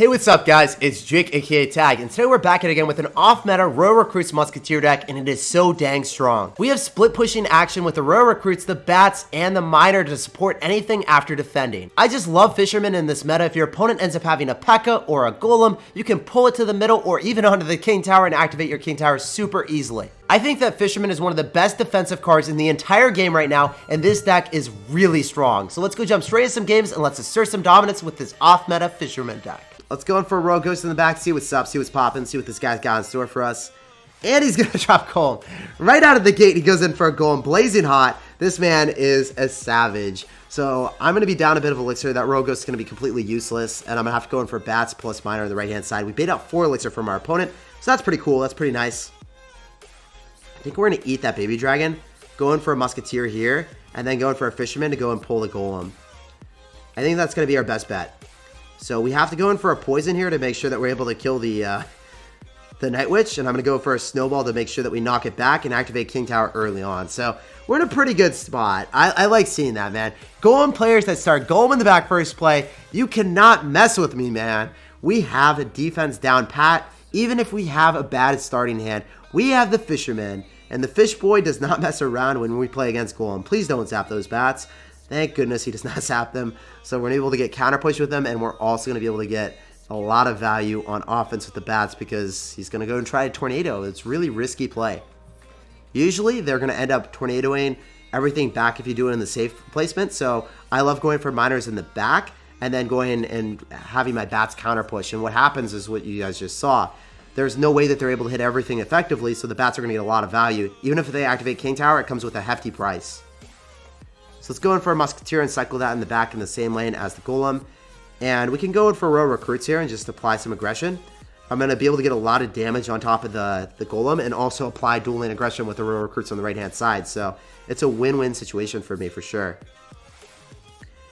Hey, what's up guys, it's Jake aka Tag, and today we're back at it again with an off-meta Royal Recruits Musketeer deck, and it is so dang strong. We have split pushing action with the Royal Recruits, the Bats, and the Miner to support anything after defending. I just love Fisherman in this meta. If your opponent ends up having a P.E.K.K.A. or a Golem, you can pull it to the middle or even onto the King Tower and activate your King Tower super easily. I think that Fisherman is one of the best defensive cards in the entire game right now, and this deck is really strong. So let's go jump straight into some games and let's assert some dominance with this off-meta Fisherman deck. Let's go in for a Royal Ghost in the back, see what's up, see what's popping, see what this guy's got in store for us. And he's going to drop Golem. Right out of the gate, he goes in for a Golem, blazing hot. This man is a savage. So I'm going to be down a bit of Elixir. That Royal Ghost is going to be completely useless, and I'm going to have to go in for Bats plus Miner on the right-hand side. We bait out 4 Elixir from our opponent, so that's pretty cool. That's pretty nice. I think we're going to eat that Baby Dragon, go in for a Musketeer here, and then go in for a Fisherman to go and pull the Golem. I think that's going to be our best bet. So we have to go in for a Poison here to make sure that we're able to kill the Night Witch, and I'm going to go for a Snowball to make sure that we knock it back and activate King Tower early on. So we're in a pretty good spot. I like seeing that, man. Golem players that start Golem in the back first play, you cannot mess with me, man. We have a defense down pat. Even if we have a bad starting hand, we have the Fisherman, and the Fish Boy does not mess around when we play against Golem. Please don't zap those Bats. Thank goodness he does not zap them. So we're able to get counter push with them, and we're also going to be able to get a lot of value on offense with the Bats because he's going to go and try a Tornado. It's really risky play. Usually they're going to end up tornadoing everything back if you do it in the safe placement. So I love going for Miners in the back and then going and having my Bats counter push. And what happens is what you guys just saw. There's no way that they're able to hit everything effectively, so the Bats are going to get a lot of value. Even if they activate King Tower, it comes with a hefty price. So let's go in for a Musketeer and cycle that in the back in the same lane as the Golem. And we can go in for Royal Recruits here and just apply some aggression. I'm going to be able to get a lot of damage on top of the Golem and also apply dual lane aggression with the Royal Recruits on the right-hand side. So it's a win-win situation for me for sure.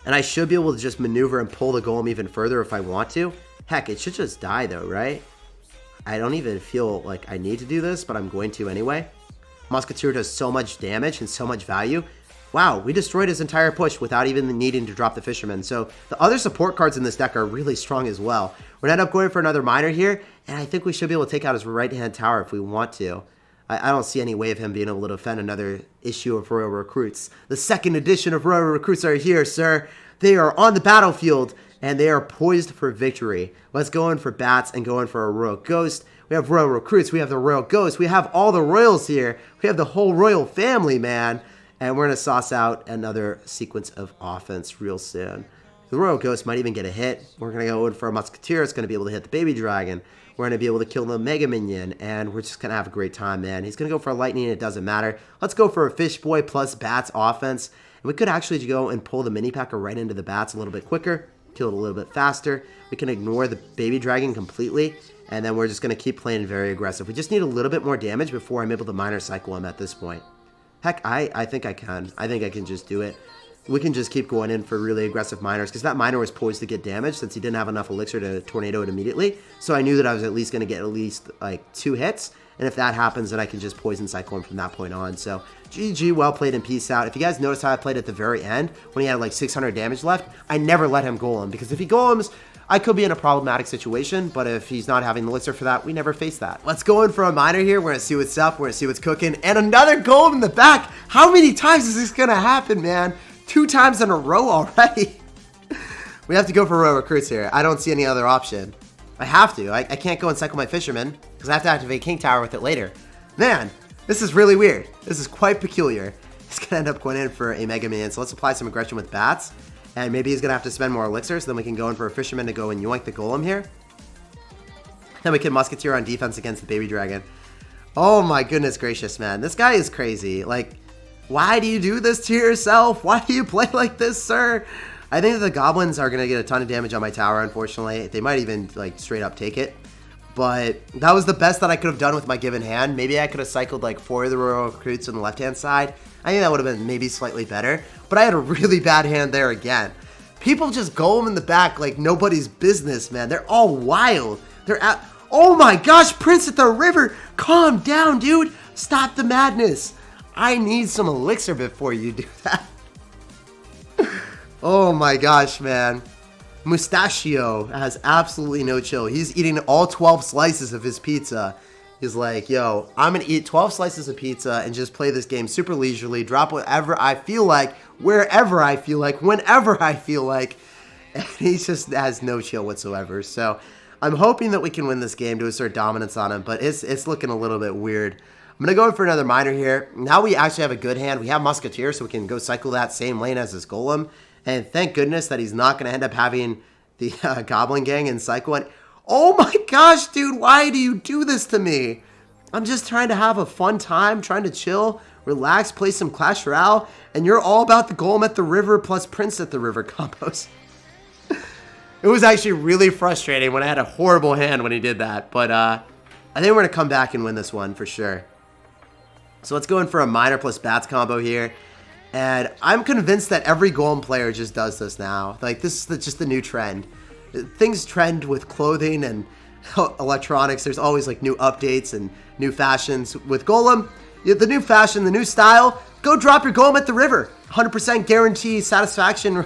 And I should be able to just maneuver and pull the Golem even further if I want to. Heck, it should just die though, right? I don't even feel like I need to do this, but I'm going to anyway. Musketeer does so much damage and so much value. Wow, we destroyed his entire push without even needing to drop the Fisherman. So the other support cards in this deck are really strong as well. We're going to end up going for another Miner here, and I think we should be able to take out his right-hand tower if we want to. I don't see any way of him being able to defend another issue of Royal Recruits. The second edition of Royal Recruits are here, sir. They are on the battlefield, and they are poised for victory. Let's go in for Bats and go in for a Royal Ghost. We have Royal Recruits. We have the Royal Ghost. We have all the Royals here. We have the whole Royal family, man. And we're going to sauce out another sequence of offense real soon. The Royal Ghost might even get a hit. We're going to go in for a Musketeer. It's going to be able to hit the Baby Dragon. We're going to be able to kill the Mega Minion. And we're just going to have a great time, man. He's going to go for a Lightning. It doesn't matter. Let's go for a Fish Boy plus Bats offense. And we could actually go and pull the Mini P.E.K.K.A. right into the Bats a little bit quicker. Kill it a little bit faster. We can ignore the Baby Dragon completely. And then we're just going to keep playing very aggressive. We just need a little bit more damage before I'm able to Miner cycle him at this point. Heck, I think I can. I think I can just do it. We can just keep going in for really aggressive Miners because that Miner was poised to get damage since he didn't have enough Elixir to Tornado it immediately. So I knew that I was at least going to get at least like 2 hits. And if that happens, then I can just Poison Cycle him from that point on. So GG, well played and peace out. If you guys notice how I played at the very end when he had like 600 damage left, I never let him Golem because if he Golems, I could be in a problematic situation, but if he's not having the Elixir for that, we never face that. Let's go in for a Miner here. We're going to see what's up. We're going to see what's cooking. And another Golem in the back. How many times is this going to happen, man? 2 times in a row already. We have to go for Royal Recruits here. I don't see any other option. I have to. I can't go and cycle my Fisherman because I have to activate King Tower with it later. Man, this is really weird. This is quite peculiar. He's going to end up going in for a Mega Minion. So let's apply some aggression with Bats. And maybe he's going to have to spend more Elixir, so then we can go in for a Fisherman to go and yoink the Golem here. Then we can Musketeer on defense against the Baby Dragon. Oh my goodness gracious, man. This guy is crazy. Like, why do you do this to yourself? Why do you play like this, sir? I think that the Goblins are going to get a ton of damage on my tower, unfortunately. They might even, like, straight up take it. But that was the best that I could have done with my given hand. Maybe I could have cycled like 4 of the Royal Recruits on the left-hand side. I think that would have been maybe slightly better. But I had a really bad hand there again. People just go them in the back like nobody's business, man. They're all wild. They're at... Oh my gosh, Prince at the River. Calm down, dude. Stop the madness. I need some Elixir before you do that. Oh my gosh, man. Mustachio has absolutely no chill. He's eating all 12 slices of his pizza. He's like, yo, I'm going to eat 12 slices of pizza and just play this game super leisurely, drop whatever I feel like, wherever I feel like, whenever I feel like. And he just has no chill whatsoever. So I'm hoping that we can win this game to assert dominance on him, but it's looking a little bit weird. I'm going to go in for another miner here. Now we actually have a good hand. We have Musketeer, so we can go cycle that same lane as his Golem. And thank goodness that he's not going to end up having the Goblin Gang and cycle it. Oh my gosh, dude, why do you do this to me? I'm just trying to have a fun time, trying to chill, relax, play some Clash Royale, and you're all about the Golem at the river plus Prince at the river combos. It was actually really frustrating when I had a horrible hand when he did that, but I think we're going to come back and win this one for sure. So let's go in for a miner plus bats combo here. And I'm convinced that every Golem player just does this now. Like, this is just the new trend. Things trend with clothing and electronics. There's always, like, new updates and new fashions. With Golem, the new fashion, the new style, go drop your Golem at the river. 100% guarantee satisfaction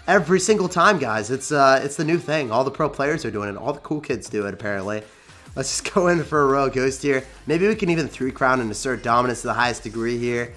every single time, guys. It's the new thing. All the pro players are doing it. All the cool kids do it, apparently. Let's just go in for a Royal Ghost here. Maybe we can even 3-crown and assert dominance to the highest degree here.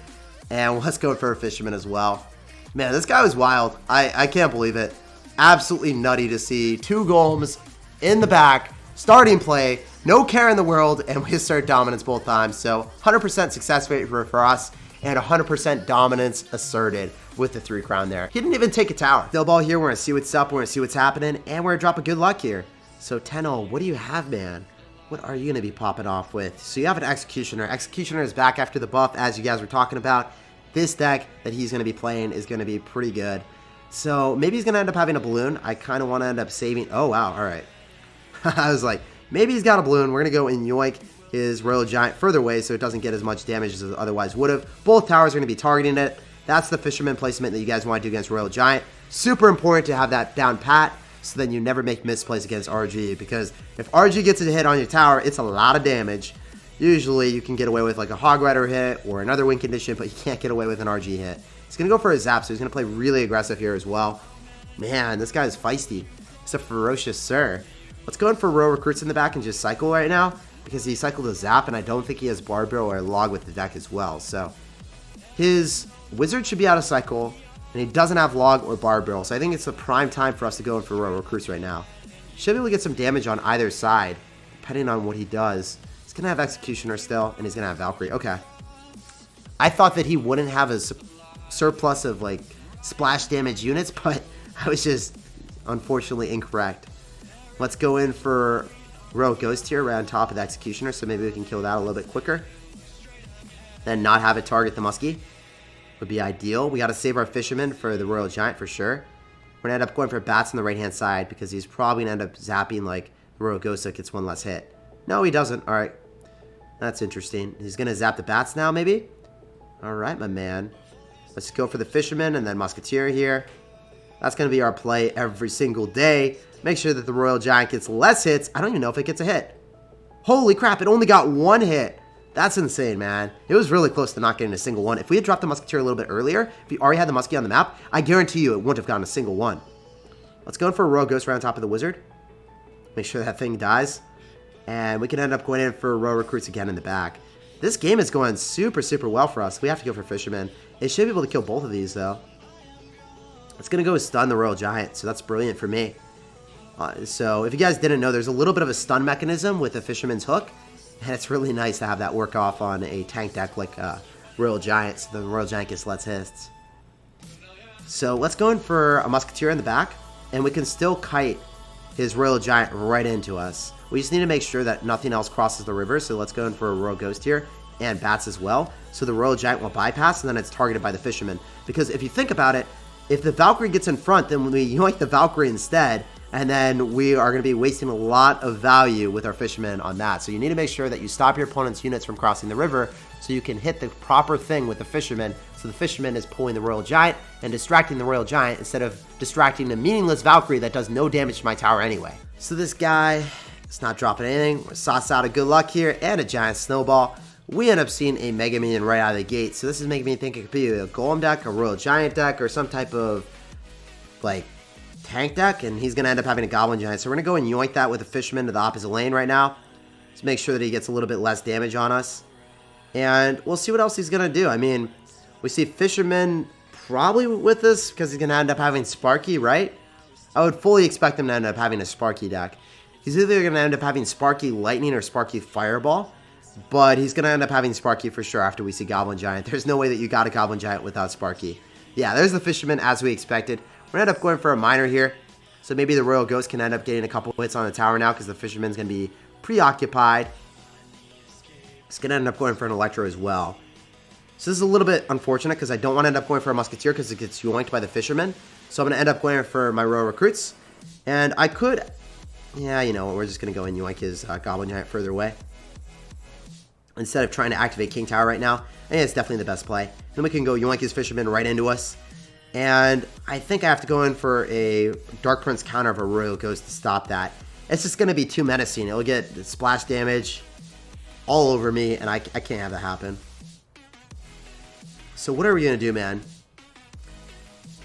And let's go for a fisherman as well. Man, this guy was wild. I can't believe it. Absolutely nutty to see 2 golems in the back, starting play, no care in the world, and we assert dominance both times. So 100% success rate for us, and 100% dominance asserted with the 3-crown there. He didn't even take a tower. Still ball here, we're going to see what's up, we're going to see what's happening, and we're going to drop a good luck here. So Tenno, what do you have, man? What are you going to be popping off with? So you have an Executioner. Executioner is back after the buff, as you guys were talking about. This deck that he's going to be playing is going to be pretty good. So maybe he's going to end up having a balloon. I kind of want to end up saving. Oh, wow. All right. I was like, maybe he's got a balloon. We're going to go and yoink his Royal Giant further away so it doesn't get as much damage as it otherwise would have. Both towers are going to be targeting it. That's the fisherman placement that you guys want to do against Royal Giant. Super important to have that down pat so then you never make misplays against RG, because if RG gets a hit on your tower, it's a lot of damage. Usually you can get away with like a Hog Rider hit or another win condition, but you can't get away with an RG hit. He's going to go for a zap, so he's going to play really aggressive here as well. Man, this guy is feisty. He's a ferocious sir. Let's go in for Royal Recruits in the back and just cycle right now, because he cycled a zap, and I don't think he has Barbed Barrel or a log with the deck as well. So his Wizard should be out of cycle, and he doesn't have log or Barbed Barrel, so I think it's the prime time for us to go in for Royal Recruits right now. Should be able to get some damage on either side, depending on what he does. He's going to have Executioner still, and he's going to have Valkyrie. Okay. I thought that he wouldn't have a surplus of, like, splash damage units, but I was just, unfortunately, incorrect. Let's go in for Royal Ghost here right on top of the Executioner, so maybe we can kill that a little bit quicker. Then not have it target the Muskie would be ideal. We got to save our Fisherman for the Royal Giant for sure. We're going to end up going for Bats on the right-hand side, because he's probably going to end up zapping, like, the Royal Ghost that gets one less hit. No, he doesn't. All right. That's interesting. He's going to zap the Bats now, maybe? All right, my man. Let's go for the Fisherman and then Musketeer here. That's going to be our play every single day. Make sure that the Royal Giant gets less hits. I don't even know if it gets a hit. Holy crap, it only got 1 hit. That's insane, man. It was really close to not getting a single one. If we had dropped the Musketeer a little bit earlier, if we already had the Muskie on the map, I guarantee you it wouldn't have gotten a single one. Let's go in for a Royal Ghost right on top of the Wizard. Make sure that thing dies. And we can end up going in for Royal Recruits again in the back. This game is going super, super well for us. We have to go for Fisherman. It should be able to kill both of these, though. It's going to go stun the Royal Giant, so that's brilliant for me. So if you guys didn't know, there's a little bit of a stun mechanism with the Fisherman's Hook. And it's really nice to have that work off on a tank deck like Royal Giant, so the Royal Giant gets less hits. So let's go in for a Musketeer in the back, and we can still kite his Royal Giant right into us. We just need to make sure that nothing else crosses the river, so let's go in for a Royal Ghost here, and Bats as well, so the Royal Giant will bypass, and then it's targeted by the Fisherman. Because if you think about it, if the Valkyrie gets in front, then we yoink the Valkyrie instead, and then we are going to be wasting a lot of value with our Fisherman on that. So you need to make sure that you stop your opponent's units from crossing the river so you can hit the proper thing with the Fisherman. So the Fisherman is pulling the Royal Giant and distracting the Royal Giant instead of distracting the meaningless Valkyrie that does no damage to my tower anyway. So this guy is not dropping anything. We're sauce out of good luck here and a giant snowball. We end up seeing a Mega Minion right out of the gate. So this is making me think it could be a Golem deck, a Royal Giant deck, or some type of, like, tank deck, and he's going to end up having a Goblin Giant. So we're going to go and yoink that with a Fisherman to the opposite lane right now. Let's make sure that he gets a little bit less damage on us. And we'll see what else he's going to do. I mean, we see Fisherman probably with this because he's going to end up having Sparky, right? I would fully expect him to end up having a Sparky deck. He's either going to end up having Sparky Lightning or Sparky Fireball. But he's going to end up having Sparky for sure after we see Goblin Giant. There's no way that you got a Goblin Giant without Sparky. Yeah, there's the Fisherman as we expected. We're going to end up going for a Miner here. So maybe the Royal Ghost can end up getting a couple hits on the tower now because the Fisherman's going to be preoccupied. It's going to end up going for an Electro as well. So this is a little bit unfortunate because I don't want to end up going for a Musketeer because it gets yoinked by the Fisherman. So I'm going to end up going for my Royal Recruits. And I could... Yeah, you know what? We're just going to go and yoink his Goblin Giant further away. Instead of trying to activate King Tower right now. I think it's definitely the best play. Then we can go yoink his Fisherman right into us. And I think I have to go in for a Dark Prince counter of a Royal Ghost to stop that. It's just going to be too menacing. It'll get splash damage all over me, and I can't have that happen. So what are we going to do, man?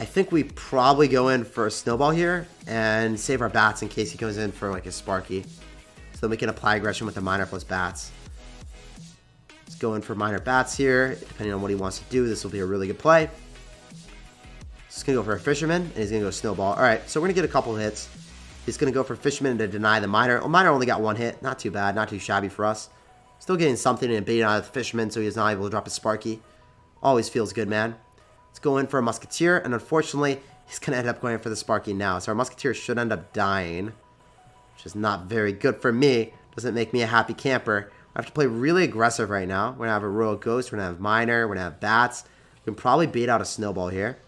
I think we probably go in for a Snowball here and save our Bats in case he goes in for like a Sparky. So then we can apply aggression with the Miner plus Bats. Let's go in for Miner Bats here. Depending on what he wants to do, this will be a really good play. He's going to go for a Fisherman, and he's going to go Snowball. Alright, so we're going to get a couple of hits. He's going to go for Fisherman to deny the Miner. Well, Miner only got one hit. Not too bad. Not too shabby for us. Still getting something and baiting out of the Fisherman, so he's not able to drop a Sparky. Always feels good, man. Let's go in for a Musketeer, and unfortunately, he's going to end up going for the Sparky now. So our Musketeer should end up dying, which is not very good for me. Doesn't make me a happy camper. I have to play really aggressive right now. We're going to have a Royal Ghost. We're going to have Miner. We're going to have Bats. We can probably bait out a Snowball here.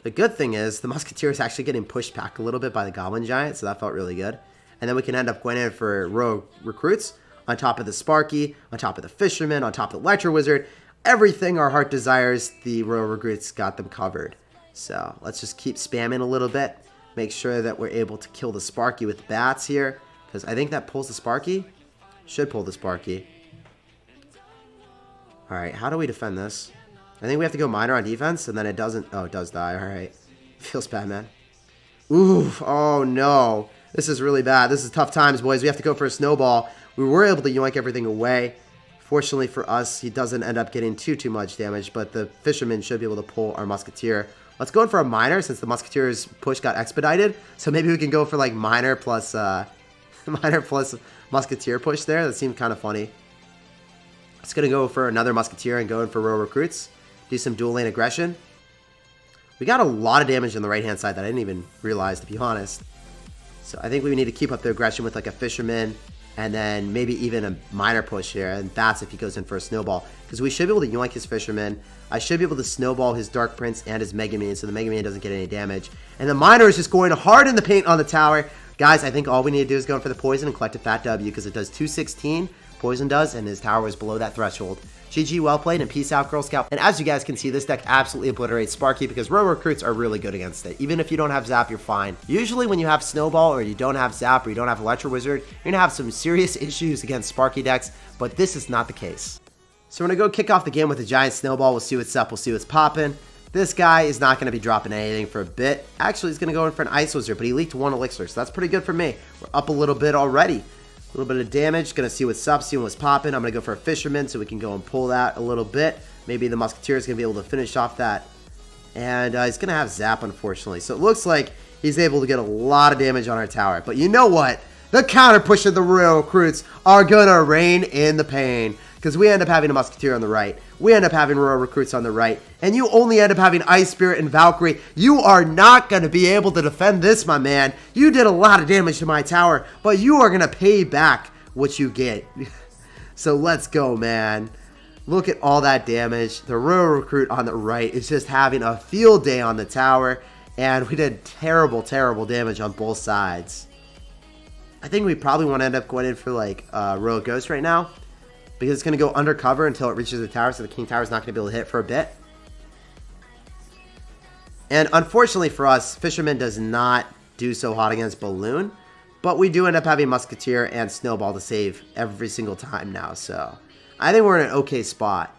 The good thing is the Musketeer is actually getting pushed back a little bit by the Goblin Giant, so that felt really good. And then we can end up going in for Royal Recruits on top of the Sparky, on top of the Fisherman, on top of the Electro Wizard. Everything our heart desires, the Royal Recruits got them covered. So let's just keep spamming a little bit. Make sure that we're able to kill the Sparky with Bats here. Because I think that pulls the Sparky. Should pull the Sparky. Alright, how do we defend this? I think we have to go Miner on defense, and then it doesn't... Oh, it does die. Alright. Feels bad, man. Oof. Oh, no. This is really bad. This is tough times, boys. We have to go for a Snowball. We were able to yoink everything away. Fortunately for us, he doesn't end up getting too much damage, but the Fisherman should be able to pull our Musketeer. Let's go in for a Miner since the Musketeer's push got expedited. So maybe we can go for like Miner plus Musketeer push there. That seemed kind of funny. It's going to go for another Musketeer and go in for Royal Recruits. Do some dual lane aggression. We got a lot of damage on the right-hand side that I didn't even realize, to be honest. So I think we need to keep up the aggression with like a Fisherman and then maybe even a Miner push here. And Bats if he goes in for a Snowball. Because we should be able to yoink his Fisherman. I should be able to Snowball his Dark Prince and his Mega Man so the Mega Man doesn't get any damage. And the Miner is just going hard in the paint on the tower. Guys, I think all we need to do is go in for the Poison and collect a fat W because it does 216. Poison does, and his tower was below that threshold. GG, well played, and peace out, Girl Scout. And as you guys can see, this deck absolutely obliterates Sparky because Royal Recruits are really good against it. Even if you don't have Zap, you're fine. Usually when you have Snowball or you don't have Zap or you don't have Electro Wizard, you're going to have some serious issues against Sparky decks, but this is not the case. So we're going to go kick off the game with a Giant Snowball. We'll see what's up. We'll see what's popping. This guy is not going to be dropping anything for a bit. Actually, he's going to go in for an Ice Wizard, but he leaked 1 Elixir, so that's pretty good for me. We're up a little bit already. A little bit of damage. Going to see what's up, see what's popping. I'm going to go for a Fisherman so we can go and pull that a little bit. Maybe the Musketeer is going to be able to finish off that. And he's going to have Zap, unfortunately. So it looks like he's able to get a lot of damage on our tower. But you know what? The counter push of the Royal Recruits are going to reign in the pain. Because we end up having a Musketeer on the right. We end up having Royal Recruits on the right. And you only end up having Ice Spirit and Valkyrie. You are not going to be able to defend this, my man. You did a lot of damage to my tower. But you are going to pay back what you get. So let's go, man. Look at all that damage. The Royal Recruit on the right is just having a field day on the tower. And we did terrible, terrible damage on both sides. I think we probably want to end up going in for like Royal Ghost right now. Because it's going to go undercover until it reaches the tower, so the King Tower is not going to be able to hit for a bit. And unfortunately for us, Fisherman does not do so hot against Balloon. But we do end up having Musketeer and Snowball to save every single time now. So I think we're in an okay spot.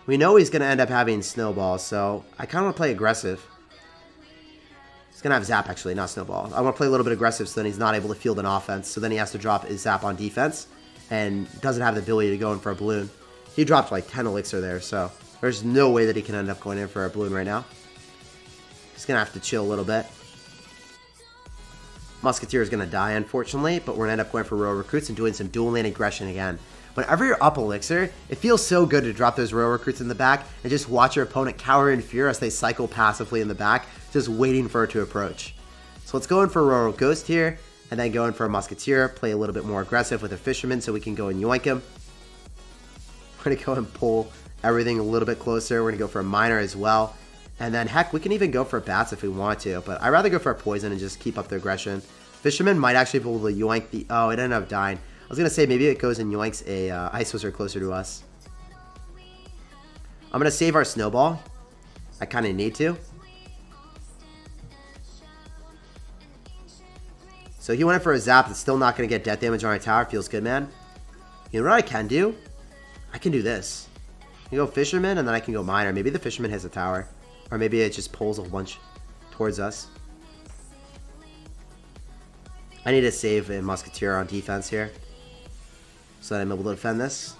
We know he's going to end up having Snowball, so I kind of want to play aggressive. He's going to have Zap, actually, not Snowball. I want to play a little bit aggressive so then he's not able to field an offense. So then he has to drop his Zap on defense and doesn't have the ability to go in for a balloon. He dropped like 10 Elixir there, so there's no way that he can end up going in for a balloon right now. He's going to have to chill a little bit. Musketeer is going to die, unfortunately, but we're going to end up going for Royal Recruits and doing some dual lane aggression again. Whenever you're up Elixir, it feels so good to drop those Royal Recruits in the back and just watch your opponent cower in fear as they cycle passively in the back, just waiting for it to approach. So let's go in for a Royal Ghost here, and then go in for a Musketeer, play a little bit more aggressive with a Fisherman so we can go and yoink him. We're going to go and pull everything a little bit closer. We're going to go for a Miner as well. And then, heck, we can even go for Bats if we want to, but I'd rather go for a Poison and just keep up the aggression. Fisherman might actually be able to yoink the... Oh, it ended up dying. I was going to say maybe it goes and yoinks a Ice Wizard closer to us. I'm going to save our Snowball. I kind of need to. So he went in for a Zap. It's still not going to get death damage on our tower. Feels good, man. You know what I can do? I can do this. I can go Fisherman, and then I can go Miner. Maybe the Fisherman hits the tower. Or maybe it just pulls a bunch towards us. I need to save a Musketeer on defense here, so that I'm able to defend this.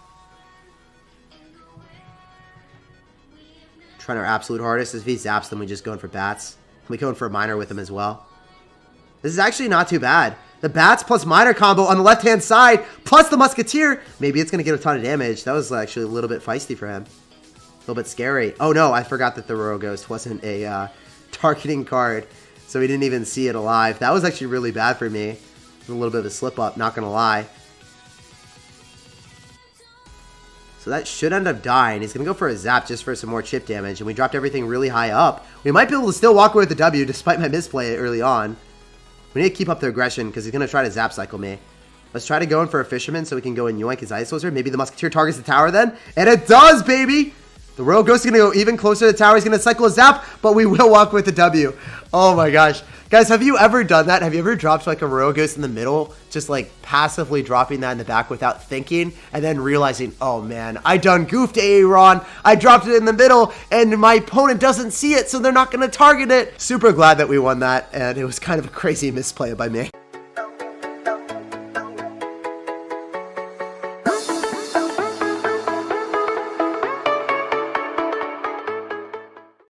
Trying our absolute hardest. If he zaps, then we just go in for Bats. We go in for a Miner with him as well. This is actually not too bad. The Bats plus Miner combo on the left-hand side, plus the Musketeer. Maybe it's going to get a ton of damage. That was actually a little bit feisty for him. A little bit scary. Oh no, I forgot that the Royal Ghost wasn't a targeting card, so we didn't even see it alive. That was actually really bad for me. A little bit of a slip-up, not going to lie. So that should end up dying. He's going to go for a Zap just for some more chip damage, and we dropped everything really high up. We might be able to still walk away with the W despite my misplay early on. We need to keep up the aggression because he's going to try to Zap cycle me. Let's try to go in for a Fisherman so we can go and yoink his Ice Wizard. Maybe the Musketeer targets the tower then. And it does, baby! The Royal Ghost is going to go even closer to the tower. He's going to cycle a Zap, but we will walk with the W. Oh my gosh. Guys, have you ever done that? Have you ever dropped like a Royal Ghost in the middle? Just like passively dropping that in the back without thinking and then realizing, oh man, I done goofed Aaron. I dropped it in the middle and my opponent doesn't see it, so they're not going to target it. Super glad that we won that, and it was kind of a crazy misplay by me.